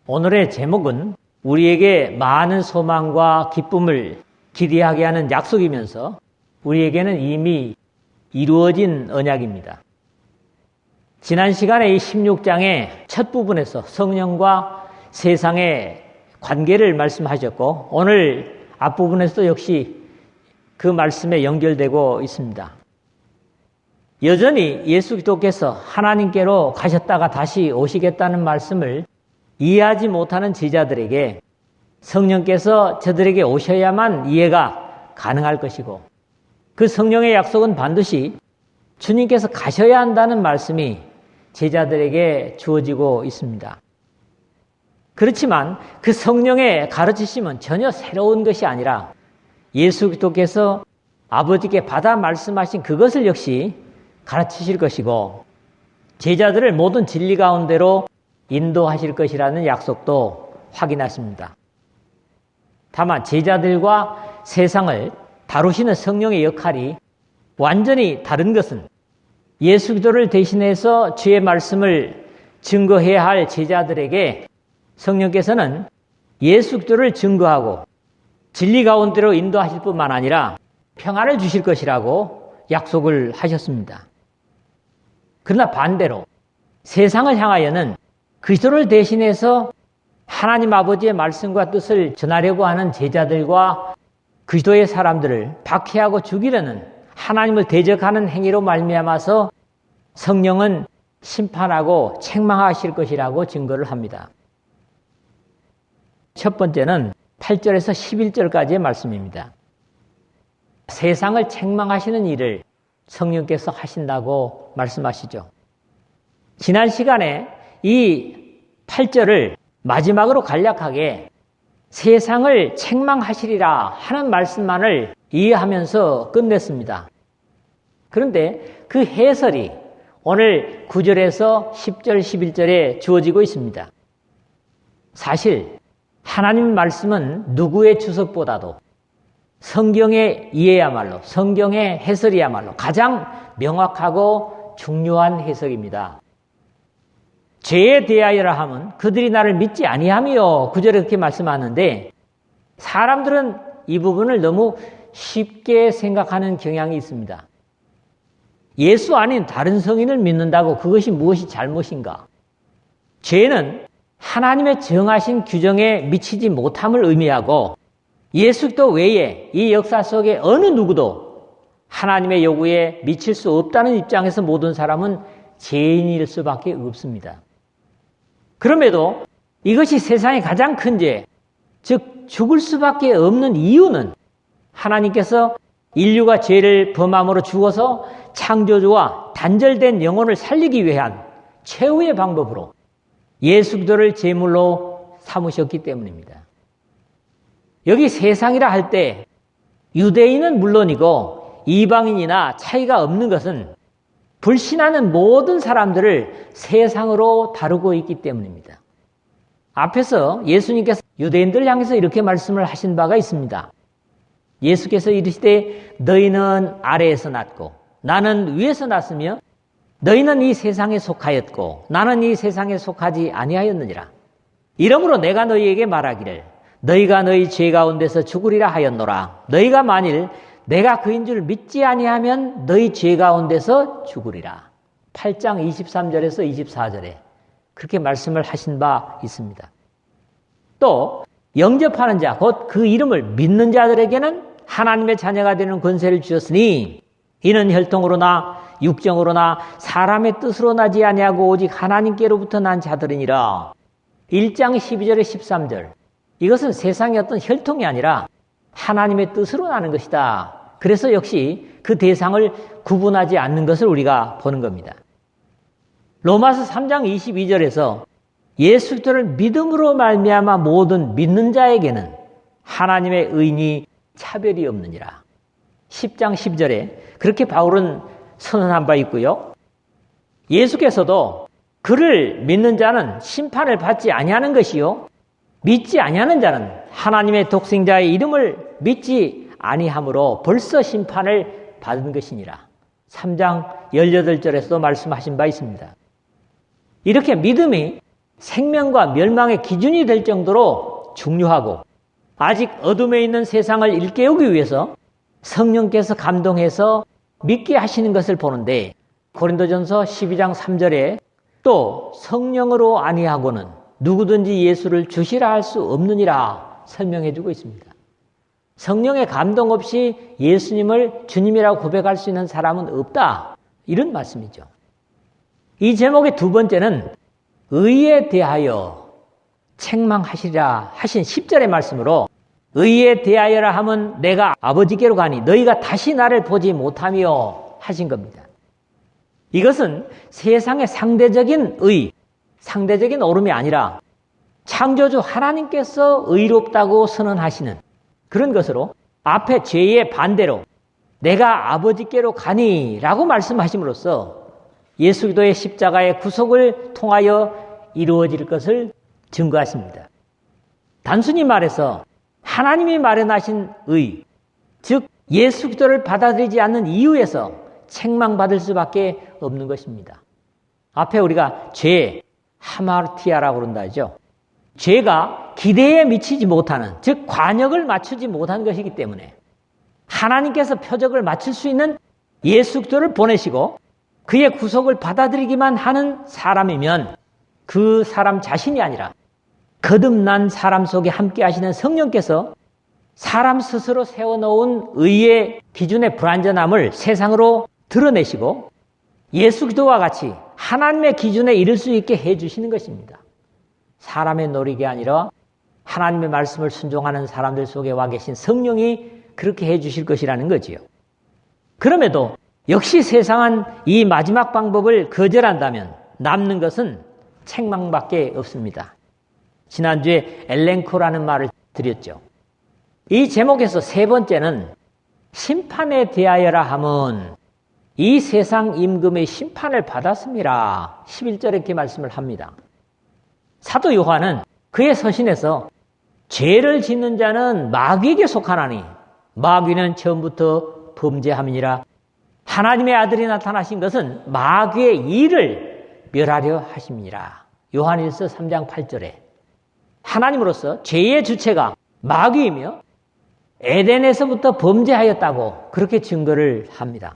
오늘의 제목은 우리에게 많은 소망과 기쁨을 기대하게 하는 약속이면서 우리에게는 이미 이루어진 언약입니다. 지난 시간에 이 16장의 첫 부분에서 성령과 세상의 관계를 말씀하셨고 오늘 앞부분에서도 역시 그 말씀에 연결되고 있습니다. 여전히 예수 그리스도께서 하나님께로 가셨다가 다시 오시겠다는 말씀을 이해하지 못하는 제자들에게 성령께서 저들에게 오셔야만 이해가 가능할 것이고 그 성령의 약속은 반드시 주님께서 가셔야 한다는 말씀이 제자들에게 주어지고 있습니다. 그렇지만 그 성령의 가르치심은 전혀 새로운 것이 아니라 예수 그리스도께서 아버지께 받아 말씀하신 그것을 역시 가르치실 것이고 제자들을 모든 진리 가운데로 인도하실 것이라는 약속도 확인했습니다. 다만 제자들과 세상을 다루시는 성령의 역할이 완전히 다른 것은 예수 그리스도를 대신해서 주의 말씀을 증거해야 할 제자들에게 성령께서는 예수 그리스도를 증거하고 진리 가운데로 인도하실 뿐만 아니라 평안을 주실 것이라고 약속을 하셨습니다. 그러나 반대로 세상을 향하여는 그리스도를 대신해서 하나님 아버지의 말씀과 뜻을 전하려고 하는 제자들과 그리스도의 사람들을 박해하고 죽이려는 하나님을 대적하는 행위로 말미암아서 성령은 심판하고 책망하실 것이라고 증거를 합니다. 첫 번째는 8절에서 11절까지의 말씀입니다. 세상을 책망하시는 일을 성령께서 하신다고 말씀하시죠. 지난 시간에 이 8절을 마지막으로 간략하게 세상을 책망하시리라 하는 말씀만을 이해하면서 끝냈습니다. 그런데 그 해설이 오늘 9절에서 10절, 11절에 주어지고 있습니다. 사실 하나님 말씀은 누구의 주석보다도 성경의 이해야말로, 성경의 해설이야말로 가장 명확하고 중요한 해석입니다. 죄에 대하여라 하면 그들이 나를 믿지 아니하며 9절에 그렇게 말씀하는데 사람들은 이 부분을 너무 쉽게 생각하는 경향이 있습니다. 예수 아닌 다른 성인을 믿는다고 그것이 무엇이 잘못인가? 죄는 하나님의 정하신 규정에 미치지 못함을 의미하고 예수 그리스도 외에 이 역사 속에 어느 누구도 하나님의 요구에 미칠 수 없다는 입장에서 모든 사람은 죄인일 수밖에 없습니다. 그럼에도 이것이 세상의 가장 큰 죄, 즉 죽을 수밖에 없는 이유는 하나님께서 인류가 죄를 범함으로 죽어서 창조주와 단절된 영혼을 살리기 위한 최후의 방법으로 예수 그리스도를 제물로 삼으셨기 때문입니다. 여기 세상이라 할 때 유대인은 물론이고 이방인이나 차이가 없는 것은 불신하는 모든 사람들을 세상으로 다루고 있기 때문입니다. 앞에서 예수님께서 유대인들을 향해서 이렇게 말씀을 하신 바가 있습니다. 예수께서 이르시되 너희는 아래에서 났고 나는 위에서 났으며 너희는 이 세상에 속하였고 나는 이 세상에 속하지 아니하였느니라. 이러므로 내가 너희에게 말하기를 너희가 너희 죄 가운데서 죽으리라 하였노라. 너희가 만일 내가 그인 줄 믿지 아니하면 너희 죄 가운데서 죽으리라. 8장 23절에서 24절에 그렇게 말씀을 하신 바 있습니다. 또 영접하는 자, 곧 그 이름을 믿는 자들에게는 하나님의 자녀가 되는 권세를 주셨으니 이는 혈통으로나 육정으로나 사람의 뜻으로 나지 아니하고 오직 하나님께로부터 난 자들이니라. 1장 12절에 13절 이것은 세상의 어떤 혈통이 아니라 하나님의 뜻으로 나는 것이다. 그래서 역시 그 대상을 구분하지 않는 것을 우리가 보는 겁니다. 로마서 3장 22절에서 예수 그리스도를 믿음으로 말미암아 모든 믿는 자에게는 하나님의 의인이 차별이 없느니라. 10장 10절에 그렇게 바울은 선언한 바 있고요. 예수께서도 그를 믿는 자는 심판을 받지 아니하는 것이요 믿지 아니하는 자는 하나님의 독생자의 이름을 믿지 아니함으로 벌써 심판을 받은 것이니라. 3장 18절에서도 말씀하신 바 있습니다. 이렇게 믿음이 생명과 멸망의 기준이 될 정도로 중요하고 아직 어둠에 있는 세상을 일깨우기 위해서 성령께서 감동해서 믿게 하시는 것을 보는데 고린도전서 12장 3절에 또 성령으로 아니하고는 누구든지 예수를 주시라 할 수 없느니라 설명해 주고 있습니다. 성령의 감동 없이 예수님을 주님이라고 고백할 수 있는 사람은 없다. 이런 말씀이죠. 이 제목의 두 번째는 의에 대하여 책망하시리라 하신 10절의 말씀으로 의에 대하여라 하면 내가 아버지께로 가니 너희가 다시 나를 보지 못하며 하신 겁니다. 이것은 세상의 상대적인 의, 상대적인 옳음이 아니라 창조주 하나님께서 의롭다고 선언하시는 그런 것으로 앞에 죄의 반대로 내가 아버지께로 가니 라고 말씀하심으로써 예수 그리스도의 십자가의 구속을 통하여 이루어질 것을 증거하십니다. 단순히 말해서 하나님이 마련하신 의, 즉 예수 그리스도를 받아들이지 않는 이유에서 책망받을 수밖에 없는 것입니다. 앞에 우리가 죄, 하마르티아라고 그런다죠. 죄가 기대에 미치지 못하는, 즉 관역을 맞추지 못한 것이기 때문에 하나님께서 표적을 맞출 수 있는 예수 그리스도를 보내시고 그의 구속을 받아들이기만 하는 사람이면 그 사람 자신이 아니라 거듭난 사람 속에 함께 하시는 성령께서 사람 스스로 세워놓은 의의 기준의 불완전함을 세상으로 드러내시고 예수 그리스도와 같이 하나님의 기준에 이를 수 있게 해주시는 것입니다. 사람의 노력이 아니라 하나님의 말씀을 순종하는 사람들 속에 와 계신 성령이 그렇게 해주실 것이라는 거지요. 그럼에도 역시 세상은 이 마지막 방법을 거절한다면 남는 것은 책망밖에 없습니다. 지난주에 엘렌코라는 말을 드렸죠. 이 제목에서 세 번째는 심판에 대하여라 함은 이 세상 임금의 심판을 받았습니다. 11절에 이렇게 말씀을 합니다. 사도 요한은 그의 서신에서 죄를 짓는 자는 마귀에게 속하나니 마귀는 처음부터 범죄함이니라. 하나님의 아들이 나타나신 것은 마귀의 일을 멸하려 하심이니라. 요한일서 3장 8절에 하나님으로서 죄의 주체가 마귀이며 에덴에서부터 범죄하였다고 그렇게 증거를 합니다.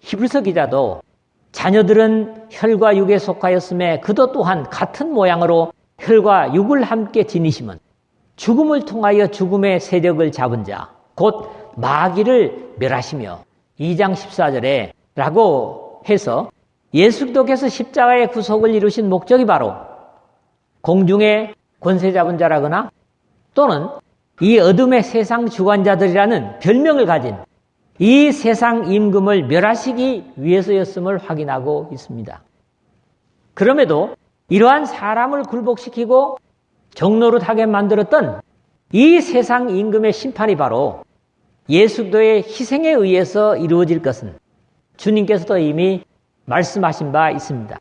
히브리서 기자도 자녀들은 혈과 육에 속하였음에 그도 또한 같은 모양으로 혈과 육을 함께 지니심은 죽음을 통하여 죽음의 세력을 잡은 자, 곧 마귀를 멸하시며 2장 14절에 라고 해서 예수 그리스도께서 십자가의 구속을 이루신 목적이 바로 공중의 권세 잡은 자라거나 또는 이 어둠의 세상 주관자들이라는 별명을 가진 이 세상 임금을 멸하시기 위해서였음을 확인하고 있습니다. 그럼에도 이러한 사람을 굴복시키고 종노릇하게 만들었던 이 세상 임금의 심판이 바로 예수 그리스도의 희생에 의해서 이루어질 것은 주님께서도 이미 말씀하신 바 있습니다.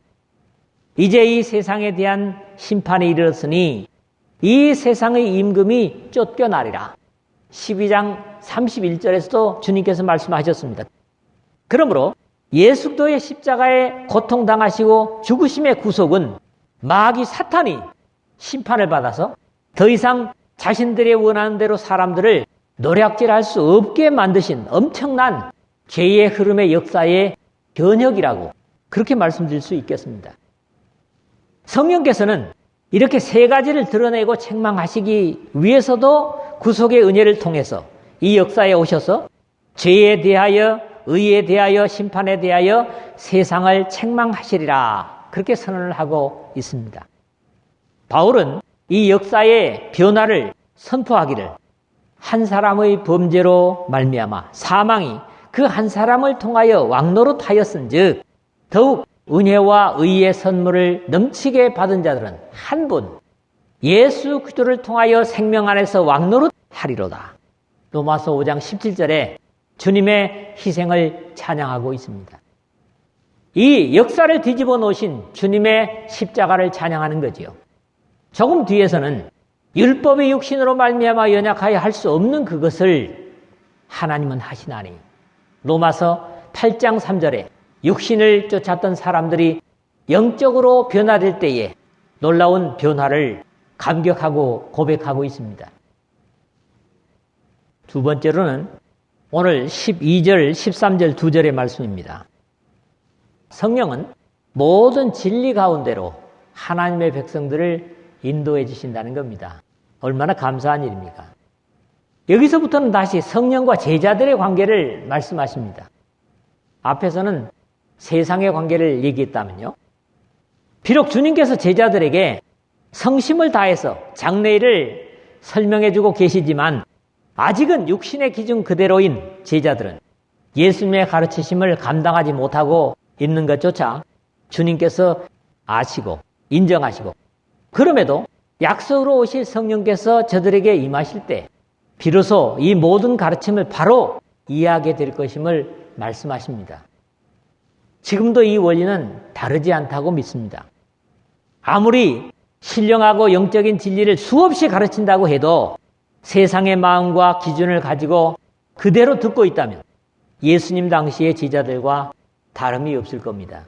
이제 이 세상에 대한 심판이 이르렀으니 이 세상의 임금이 쫓겨나리라. 12장 31절에서도 주님께서 말씀하셨습니다. 그러므로 예수 그리스도의 십자가에 고통당하시고 죽으심의 구속은 마귀 사탄이 심판을 받아서 더 이상 자신들의 원하는 대로 사람들을 노략질할 수 없게 만드신 엄청난 죄의 흐름의 역사의 견역이라고 그렇게 말씀드릴 수 있겠습니다. 성령께서는 이렇게 세 가지를 드러내고 책망하시기 위해서도 구속의 은혜를 통해서 이 역사에 오셔서 죄에 대하여, 의에 대하여, 심판에 대하여 세상을 책망하시리라 그렇게 선언을 하고 있습니다. 바울은 이 역사의 변화를 선포하기를 한 사람의 범죄로 말미암아 사망이 그 한 사람을 통하여 왕노릇하였은즉 더욱 은혜와 의의 선물을 넘치게 받은 자들은 한 분 예수 그리스도를 통하여 생명 안에서 왕노릇하리로다. 로마서 5장 17절에 주님의 희생을 찬양하고 있습니다. 이 역사를 뒤집어 놓으신 주님의 십자가를 찬양하는 거지요. 조금 뒤에서는 율법의 육신으로 말미암아 연약하여 할 수 없는 그것을 하나님은 하시나니 로마서 8장 3절에 육신을 쫓았던 사람들이 영적으로 변화될 때에 놀라운 변화를 감격하고 고백하고 있습니다. 두 번째로는 오늘 12절, 13절 두 절의 말씀입니다. 성령은 모든 진리 가운데로 하나님의 백성들을 인도해 주신다는 겁니다. 얼마나 감사한 일입니까? 여기서부터는 다시 성령과 제자들의 관계를 말씀하십니다. 앞에서는 세상의 관계를 얘기했다면요. 비록 주님께서 제자들에게 성심을 다해서 장래일을 설명해 주고 계시지만 아직은 육신의 기준 그대로인 제자들은 예수님의 가르치심을 감당하지 못하고 있는 것조차 주님께서 아시고 인정하시고, 그럼에도 약속으로 오실 성령께서 저들에게 임하실 때 비로소 이 모든 가르침을 바로 이해하게 될 것임을 말씀하십니다. 지금도 이 원리는 다르지 않다고 믿습니다. 아무리 신령하고 영적인 진리를 수없이 가르친다고 해도 세상의 마음과 기준을 가지고 그대로 듣고 있다면 예수님 당시의 제자들과 다름이 없을 겁니다.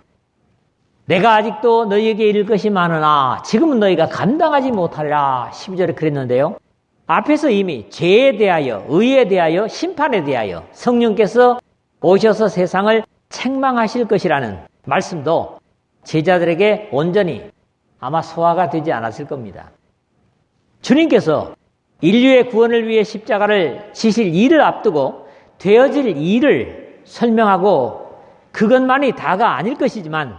내가 아직도 너희에게 이를 것이 많으나 지금은 너희가 감당하지 못하리라 12절에 그랬는데요. 앞에서 이미 죄에 대하여, 의에 대하여, 심판에 대하여 성령께서 오셔서 세상을 책망하실 것이라는 말씀도 제자들에게 온전히 아마 소화가 되지 않았을 겁니다. 주님께서 인류의 구원을 위해 십자가를 지실 일을 앞두고 되어질 일을 설명하고 그것만이 다가 아닐 것이지만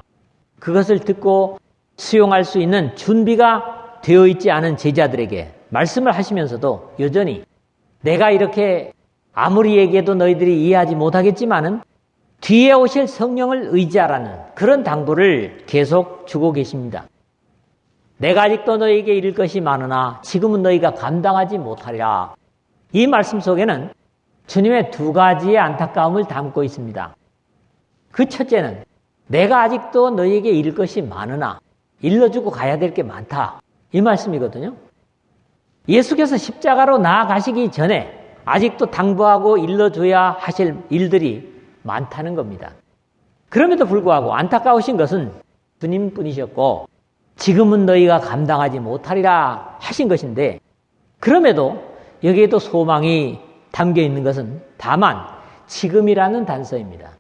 그것을 듣고 수용할 수 있는 준비가 되어 있지 않은 제자들에게 말씀을 하시면서도 여전히 내가 이렇게 아무리 얘기해도 너희들이 이해하지 못하겠지만은 뒤에 오실 성령을 의지하라는 그런 당부를 계속 주고 계십니다. 내가 아직도 너희에게 이를 것이 많으나 지금은 너희가 감당하지 못하리라. 이 말씀 속에는 주님의 두 가지의 안타까움을 담고 있습니다. 그 첫째는 내가 아직도 너희에게 이를 것이 많으나 일러주고 가야 될 게 많다. 이 말씀이거든요. 예수께서 십자가로 나아가시기 전에 아직도 당부하고 일러줘야 하실 일들이 많다는 겁니다. 그럼에도 불구하고 안타까우신 것은 주님뿐이셨고 지금은 너희가 감당하지 못하리라 하신 것인데, 그럼에도 여기에도 소망이 담겨 있는 것은 다만 지금이라는 단서입니다.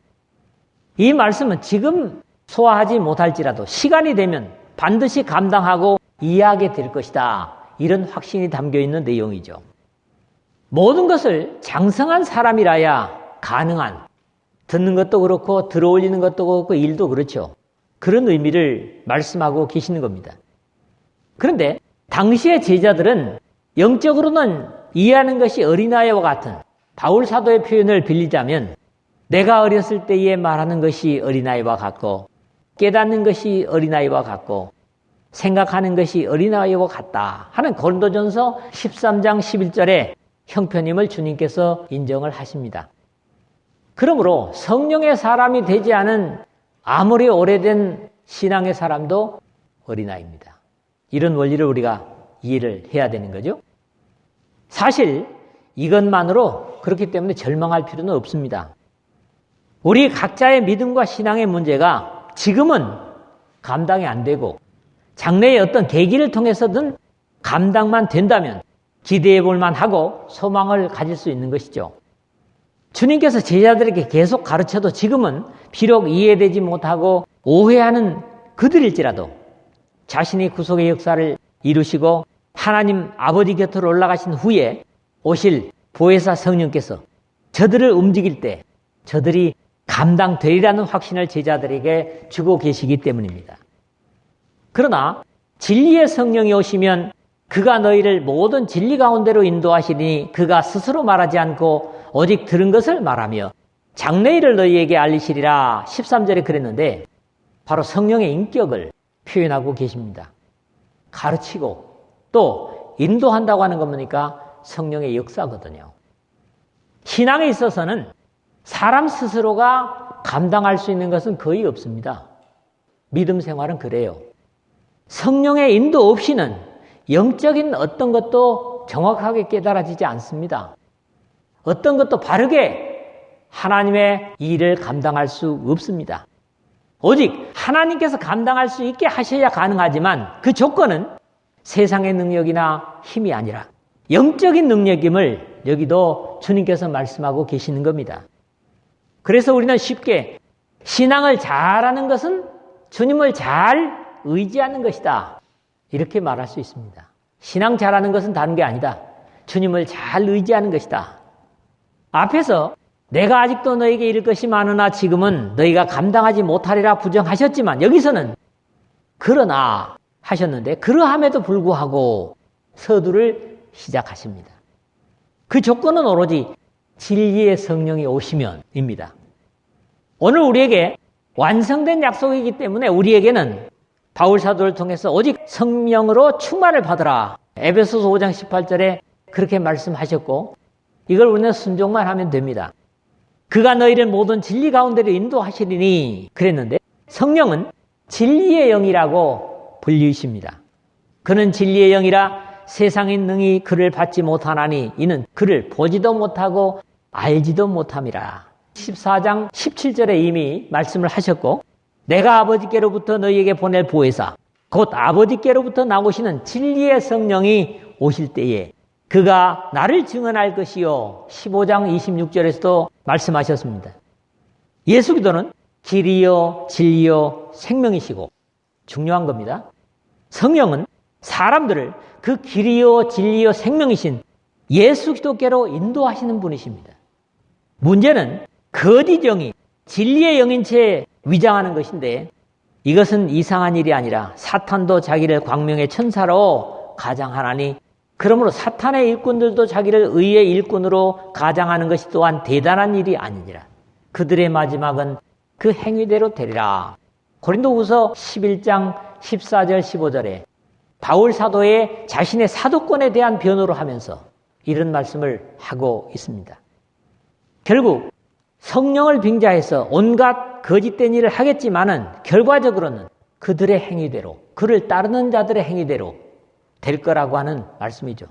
이 말씀은 지금 소화하지 못할지라도 시간이 되면 반드시 감당하고 이해하게 될 것이다. 이런 확신이 담겨 있는 내용이죠. 모든 것을 장성한 사람이라야 가능한, 듣는 것도 그렇고 들어올리는 것도 그렇고 일도 그렇죠. 그런 의미를 말씀하고 계시는 겁니다. 그런데 당시의 제자들은 영적으로는 이해하는 것이 어린아이와 같은, 바울 사도의 표현을 빌리자면 내가 어렸을 때에 말하는 것이 어린아이와 같고 깨닫는 것이 어린아이와 같고 생각하는 것이 어린아이와 같다 하는 고린도전서 13장 11절의 형편임을 주님께서 인정을 하십니다. 그러므로 성령의 사람이 되지 않은 아무리 오래된 신앙의 사람도 어린아이입니다. 이런 원리를 우리가 이해를 해야 되는 거죠. 사실 이것만으로 그렇기 때문에 절망할 필요는 없습니다. 우리 각자의 믿음과 신앙의 문제가 지금은 감당이 안 되고 장래의 어떤 계기를 통해서든 감당만 된다면 기대해 볼 만하고 소망을 가질 수 있는 것이죠. 주님께서 제자들에게 계속 가르쳐도 지금은 비록 이해되지 못하고 오해하는 그들일지라도 자신이 구속의 역사를 이루시고 하나님 아버지 곁으로 올라가신 후에 오실 보혜사 성령께서 저들을 움직일 때 저들이 감당되리라는 확신을 제자들에게 주고 계시기 때문입니다. 그러나 진리의 성령이 오시면 그가 너희를 모든 진리 가운데로 인도하시니 그가 스스로 말하지 않고 오직 들은 것을 말하며 장래일을 너희에게 알리시리라 13절에 그랬는데 바로 성령의 인격을 표현하고 계십니다. 가르치고 또 인도한다고 하는 것 보니까 성령의 역사거든요. 신앙에 있어서는 사람 스스로가 감당할 수 있는 것은 거의 없습니다. 믿음 생활은 그래요. 성령의 인도 없이는 영적인 어떤 것도 정확하게 깨달아지지 않습니다. 어떤 것도 바르게 하나님의 일을 감당할 수 없습니다. 오직 하나님께서 감당할 수 있게 하셔야 가능하지만 그 조건은 세상의 능력이나 힘이 아니라 영적인 능력임을 여기도 주님께서 말씀하고 계시는 겁니다. 그래서 우리는 쉽게 신앙을 잘하는 것은 주님을 잘 의지하는 것이다, 이렇게 말할 수 있습니다. 신앙 잘하는 것은 다른 게 아니다. 주님을 잘 의지하는 것이다. 앞에서 내가 아직도 너에게 이를 것이 많으나 지금은 너희가 감당하지 못하리라 부정하셨지만 여기서는 그러나 하셨는데 그러함에도 불구하고 서두를 시작하십니다. 그 조건은 오로지 진리의 성령이 오시면입니다. 오늘 우리에게 완성된 약속이기 때문에 우리에게는 바울 사도를 통해서 오직 성령으로 충만을 받으라, 에베소서 5장 18절에 그렇게 말씀하셨고 이걸 우리는 순종만 하면 됩니다. 그가 너희를 모든 진리 가운데로 인도하시리니 그랬는데 성령은 진리의 영이라고 불리십니다. 그는 진리의 영이라 세상의 능히 그를 받지 못하나니 이는 그를 보지도 못하고 알지도 못함이라. 14장 17절에 이미 말씀을 하셨고 내가 아버지께로부터 너희에게 보낼 보혜사 곧 아버지께로부터 나오시는 진리의 성령이 오실 때에 그가 나를 증언할 것이요. 15장 26절에서도 말씀하셨습니다. 예수 그리스도는 길이요 진리요 생명이시고 중요한 겁니다. 성령은 사람들을 그 길이요 진리요 생명이신 예수 그리스도께로 인도하시는 분이십니다. 문제는 거짓 영이 진리의 영인 채 위장하는 것인데 이것은 이상한 일이 아니라 사탄도 자기를 광명의 천사로 가장하나니 그러므로 사탄의 일꾼들도 자기를 의의 일꾼으로 가장하는 것이 또한 대단한 일이 아니니라. 그들의 마지막은 그 행위대로 되리라. 고린도후서 11장 14절 15절에 바울 사도의 자신의 사도권에 대한 변호를 하면서 이런 말씀을 하고 있습니다. 결국 성령을 빙자해서 온갖 거짓된 일을 하겠지만은 결과적으로는 그들의 행위대로, 그를 따르는 자들의 행위대로 될 거라고 하는 말씀이죠.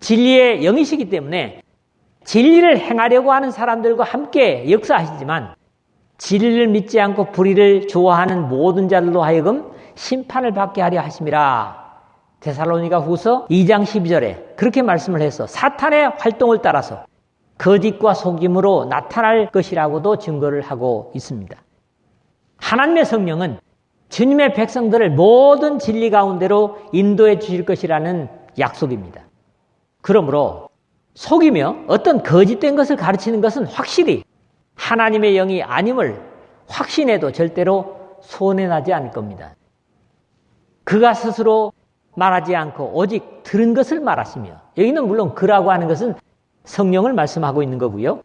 진리의 영이시기 때문에 진리를 행하려고 하는 사람들과 함께 역사하시지만 진리를 믿지 않고 불의를 좋아하는 모든 자들로 하여금 심판을 받게 하려 하심이라. 데살로니가 후서 2장 12절에 그렇게 말씀을 해서 사탄의 활동을 따라서 거짓과 속임으로 나타날 것이라고도 증거를 하고 있습니다. 하나님의 성령은 주님의 백성들을 모든 진리 가운데로 인도해 주실 것이라는 약속입니다. 그러므로 속이며 어떤 거짓된 것을 가르치는 것은 확실히 하나님의 영이 아님을 확신해도 절대로 손해나지 않을 겁니다. 그가 스스로 말하지 않고 오직 들은 것을 말하시며, 여기는 물론 그라고 하는 것은 성령을 말씀하고 있는 거고요.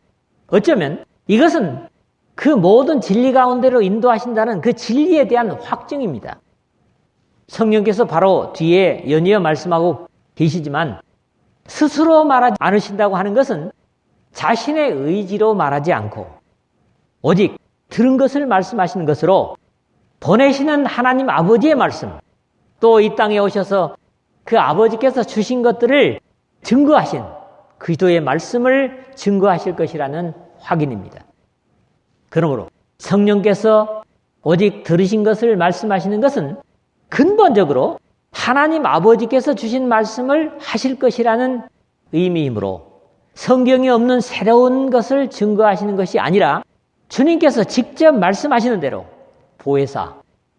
어쩌면 이것은 그 모든 진리 가운데로 인도하신다는 그 진리에 대한 확증입니다. 성령께서 바로 뒤에 연이어 말씀하고 계시지만 스스로 말하지 않으신다고 하는 것은 자신의 의지로 말하지 않고 오직 들은 것을 말씀하시는 것으로 보내시는 하나님 아버지의 말씀, 또 이 땅에 오셔서 그 아버지께서 주신 것들을 증거하신 그리스도의 말씀을 증거하실 것이라는 확인입니다. 그러므로 성령께서 오직 들으신 것을 말씀하시는 것은 근본적으로 하나님 아버지께서 주신 말씀을 하실 것이라는 의미이므로 성경이 없는 새로운 것을 증거하시는 것이 아니라 주님께서 직접 말씀하시는 대로 보혜사,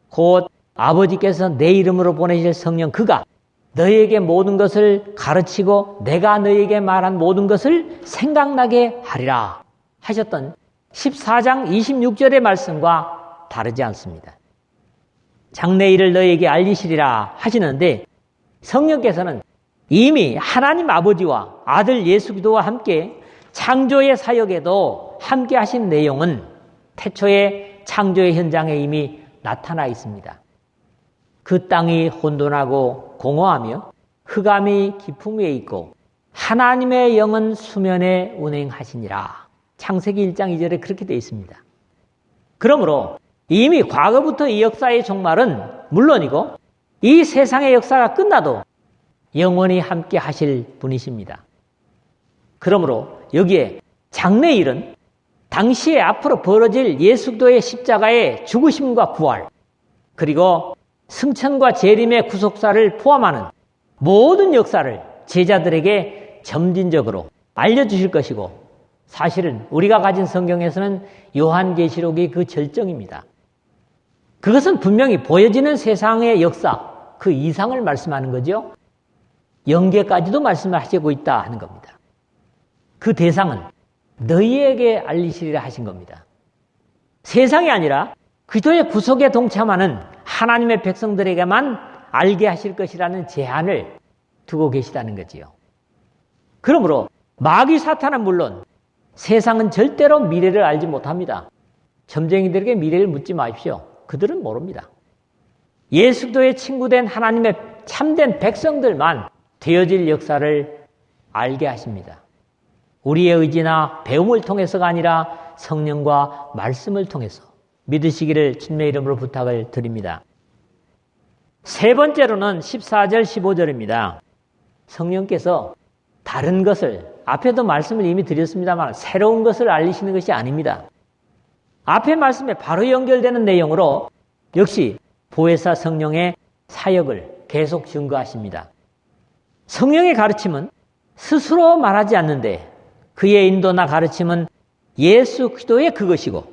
곧 아버지께서 내 이름으로 보내실 성령 그가 너희에게 모든 것을 가르치고 내가 너희에게 말한 모든 것을 생각나게 하리라 하셨던 14장 26절의 말씀과 다르지 않습니다. 장래일을 너희에게 알리시리라 하시는데 성령께서는 이미 하나님 아버지와 아들 예수 그리스도와 함께 창조의 사역에도 함께 하신 내용은 태초의 창조의 현장에 이미 나타나 있습니다. 그 땅이 혼돈하고 공허하며 흑암이 깊음 위에 있고 하나님의 영은 수면에 운행하시니라. 창세기 1장 2절에 그렇게 되어 있습니다. 그러므로 이미 과거부터 이 역사의 종말은 물론이고 이 세상의 역사가 끝나도 영원히 함께 하실 분이십니다. 그러므로 여기에 장래일은 당시에 앞으로 벌어질 예수 그리스도의 십자가의 죽으심과 부활, 그리고 승천과 재림의 구속사를 포함하는 모든 역사를 제자들에게 점진적으로 알려주실 것이고, 사실은 우리가 가진 성경에서는 요한계시록이 그 절정입니다. 그것은 분명히 보여지는 세상의 역사, 그 이상을 말씀하는 거죠. 영계까지도 말씀하시고 있다 하는 겁니다. 그 대상은 너희에게 알리시리라 하신 겁니다. 세상이 아니라 그리스도의 구속에 동참하는 하나님의 백성들에게만 알게 하실 것이라는 제한을 두고 계시다는 거지요. 그러므로 마귀 사탄은 물론 세상은 절대로 미래를 알지 못합니다. 점쟁이들에게 미래를 묻지 마십시오. 그들은 모릅니다. 예수 그리스도의 친구된 하나님의 참된 백성들만 되어질 역사를 알게 하십니다. 우리의 의지나 배움을 통해서가 아니라 성령과 말씀을 통해서 믿으시기를 주님의 이름으로 부탁을 드립니다. 세 번째로는 14절, 15절입니다. 성령께서 다른 것을, 앞에도 말씀을 이미 드렸습니다만 새로운 것을 알리시는 것이 아닙니다. 앞의 말씀에 바로 연결되는 내용으로 역시 보혜사 성령의 사역을 계속 증거하십니다. 성령의 가르침은 스스로 말하지 않는데 그의 인도나 가르침은 예수 그리스도의 그것이고,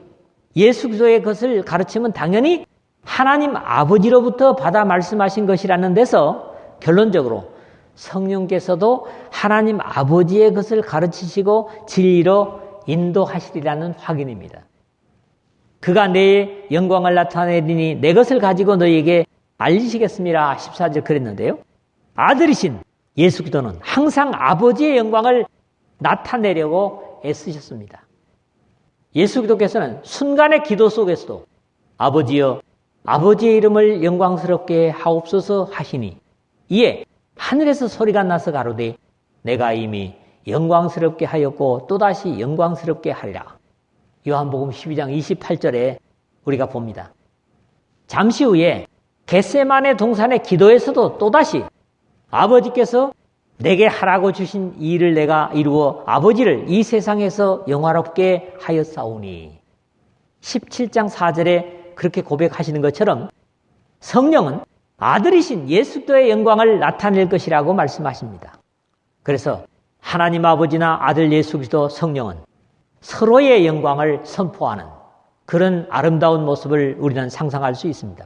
예수 그리스도의 것을 가르침은 당연히 하나님 아버지로부터 받아 말씀하신 것이라는 데서 결론적으로 성령께서도 하나님 아버지의 것을 가르치시고 진리로 인도하시리라는 확인입니다. 그가 내 영광을 나타내리니 내 것을 가지고 너희에게 알리시겠습니다. 14절 그랬는데요. 아들이신 예수 그리스도는 항상 아버지의 영광을 나타내려고 애쓰셨습니다. 예수 그리스도께서는 순간의 기도 속에서도 아버지여 아버지의 이름을 영광스럽게 하옵소서 하시니 이에 하늘에서 소리가 나서 가로되 내가 이미 영광스럽게 하였고 또다시 영광스럽게 하리라. 요한복음 12장 28절에 우리가 봅니다. 잠시 후에 겟세마네 동산의 기도에서도 또다시 아버지께서 내게 하라고 주신 이 일을 내가 이루어 아버지를 이 세상에서 영화롭게 하였사오니 17장 4절에 그렇게 고백하시는 것처럼 성령은 아들이신 예수 그리스도의 영광을 나타낼 것이라고 말씀하십니다. 그래서 하나님 아버지나 아들 예수 그리스도 성령은 서로의 영광을 선포하는 그런 아름다운 모습을 우리는 상상할 수 있습니다.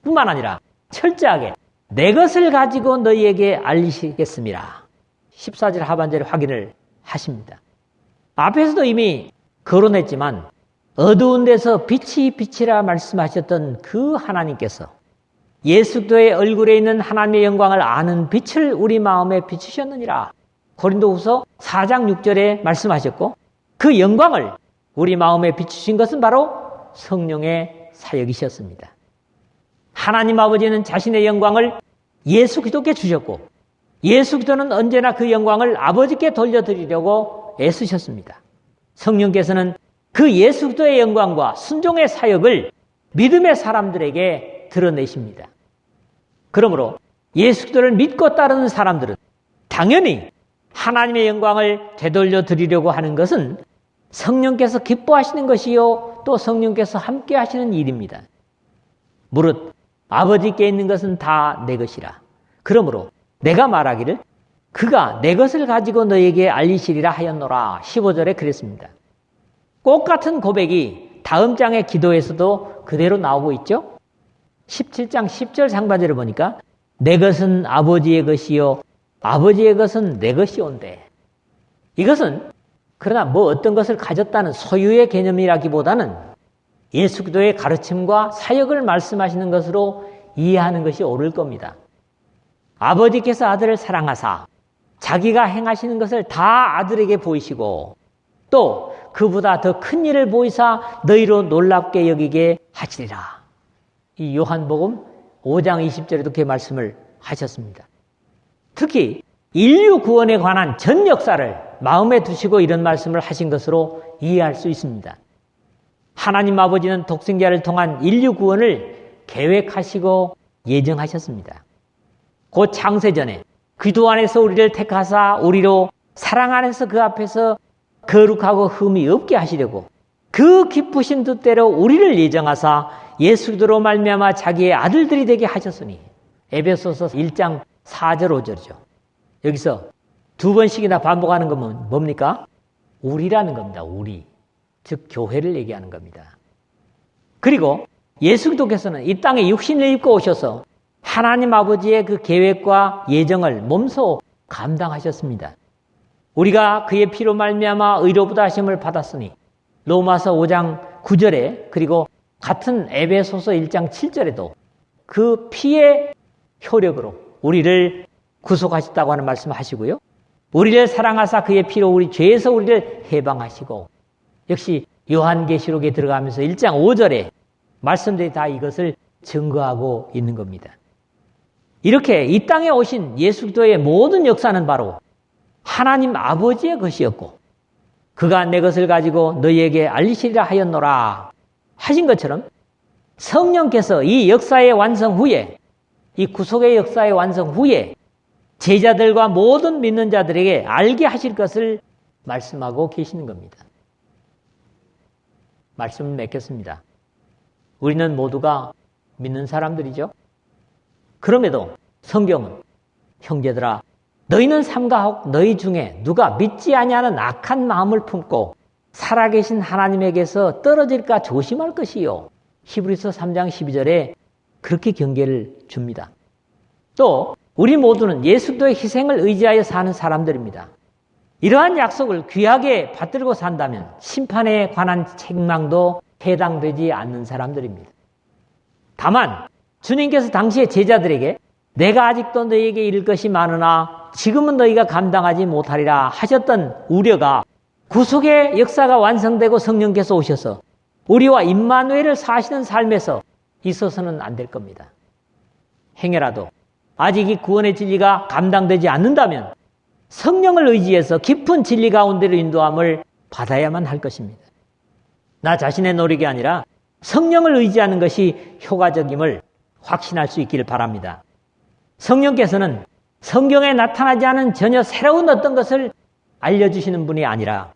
뿐만 아니라 철저하게 내 것을 가지고 너희에게 알리시겠습니다. 14절 하반절에 확인을 하십니다. 앞에서도 이미 거론했지만 어두운 데서 빛이 빛이라 말씀하셨던 그 하나님께서 예수 그리스도의 얼굴에 있는 하나님의 영광을 아는 빛을 우리 마음에 비추셨느니라. 고린도후서 4장 6절에 말씀하셨고 그 영광을 우리 마음에 비추신 것은 바로 성령의 사역이셨습니다. 하나님 아버지는 자신의 영광을 예수 그리스도께 주셨고 예수 그리스도는 언제나 그 영광을 아버지께 돌려드리려고 애쓰셨습니다. 성령께서는 그 예수 그리스도의 영광과 순종의 사역을 믿음의 사람들에게 드러내십니다. 그러므로 예수 그리스도를 믿고 따르는 사람들은 당연히 하나님의 영광을 되돌려 드리려고 하는 것은 성령께서 기뻐하시는 것이요 또 성령께서 함께 하시는 일입니다. 무릇 아버지께 있는 것은 다 내 것이라. 그러므로 내가 말하기를 그가 내 것을 가지고 너에게 알리시리라 하였노라. 15절에 그랬습니다. 꽃 같은 고백이 다음 장의 기도에서도 그대로 나오고 있죠. 17장 10절 상반절을 보니까 내 것은 아버지의 것이요 아버지의 것은 내 것이온데, 이것은 그러나 뭐 어떤 것을 가졌다는 소유의 개념이라기보다는 예수 그리스도의 가르침과 사역을 말씀하시는 것으로 이해하는 것이 옳을 겁니다. 아버지께서 아들을 사랑하사 자기가 행하시는 것을 다 아들에게 보이시고 또 그보다 더 큰 일을 보이사 너희로 놀랍게 여기게 하시리라. 이 요한복음 5장 20절에도 그렇게 말씀을 하셨습니다. 특히 인류 구원에 관한 전 역사를 마음에 두시고 이런 말씀을 하신 것으로 이해할 수 있습니다. 하나님 아버지는 독생자를 통한 인류 구원을 계획하시고 예정하셨습니다. 곧 창세전에 그리스도 안에서 우리를 택하사 우리로 사랑 안에서 그 앞에서 거룩하고 흠이 없게 하시려고 그 기쁘신 뜻대로 우리를 예정하사 예수 그리스도로 말미암아 자기의 아들들이 되게 하셨으니. 에베소서 1장 4절 5절이죠. 여기서 두 번씩이나 반복하는 건 뭡니까? 우리라는 겁니다. 우리. 즉 교회를 얘기하는 겁니다. 그리고 예수 그리스도께서는 이 땅에 육신을 입고 오셔서 하나님 아버지의 그 계획과 예정을 몸소 감당하셨습니다. 우리가 그의 피로 말미암아 의로부다 하심을 받았으니 로마서 5장 9절에 그리고 같은 에베소서 1장 7절에도 그 피의 효력으로 우리를 구속하셨다고 하는 말씀을 하시고요. 우리를 사랑하사 그의 피로 우리 죄에서 우리를 해방하시고 역시 요한계시록에 들어가면서 1장 5절에 말씀들이 다 이것을 증거하고 있는 겁니다. 이렇게 이 땅에 오신 예수 그리스도의 모든 역사는 바로 하나님 아버지의 것이었고 그가 내 것을 가지고 너희에게 알리시리라 하였노라 하신 것처럼 성령께서 이 역사의 완성 후에 이 구속의 역사의 완성 후에 제자들과 모든 믿는 자들에게 알게 하실 것을 말씀하고 계시는 겁니다. 말씀을 맺겠습니다. 우리는 모두가 믿는 사람들이죠. 그럼에도 성경은 형제들아 너희는 삼가하고 너희 중에 누가 믿지 아니하는 악한 마음을 품고 살아계신 하나님에게서 떨어질까 조심할 것이요. 히브리서 3장 12절에 그렇게 경계를 줍니다. 또 우리 모두는 예수 그리스도의 희생을 의지하여 사는 사람들입니다. 이러한 약속을 귀하게 받들고 산다면 심판에 관한 책망도 해당되지 않는 사람들입니다. 다만 주님께서 당시의 제자들에게 내가 아직도 너희에게 이를 것이 많으나 지금은 너희가 감당하지 못하리라 하셨던 우려가 구속의 역사가 완성되고 성령께서 오셔서 우리와 임마누엘을 사시는 삶에서 있어서는 안 될 겁니다. 행여라도 아직 이 구원의 진리가 감당되지 않는다면 성령을 의지해서 깊은 진리 가운데로 인도함을 받아야만 할 것입니다. 나 자신의 노력이 아니라 성령을 의지하는 것이 효과적임을 확신할 수 있기를 바랍니다. 성령께서는 성경에 나타나지 않은 전혀 새로운 어떤 것을 알려주시는 분이 아니라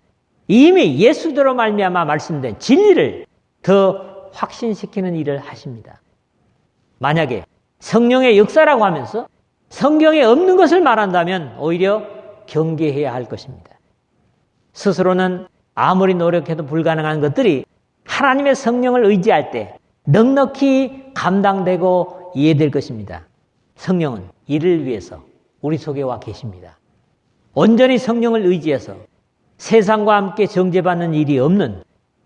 이미 예수 그리스도로 말미암아 말씀된 진리를 더 확신시키는 일을 하십니다. 만약에 성령의 역사라고 하면서 성경에 없는 것을 말한다면 오히려 경계해야 할 것입니다. 스스로는 아무리 노력해도 불가능한 것들이 하나님의 성령을 의지할 때 넉넉히 감당되고 이해될 것입니다. 성령은 이를 위해서 우리 속에 와 계십니다. 온전히 성령을 의지해서 세상과 함께 정죄받는 일이 없는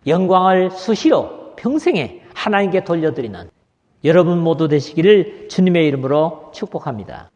영광을 수시로 평생에 하나님께 돌려드리는 여러분 모두 되시기를 주님의 이름으로 축복합니다.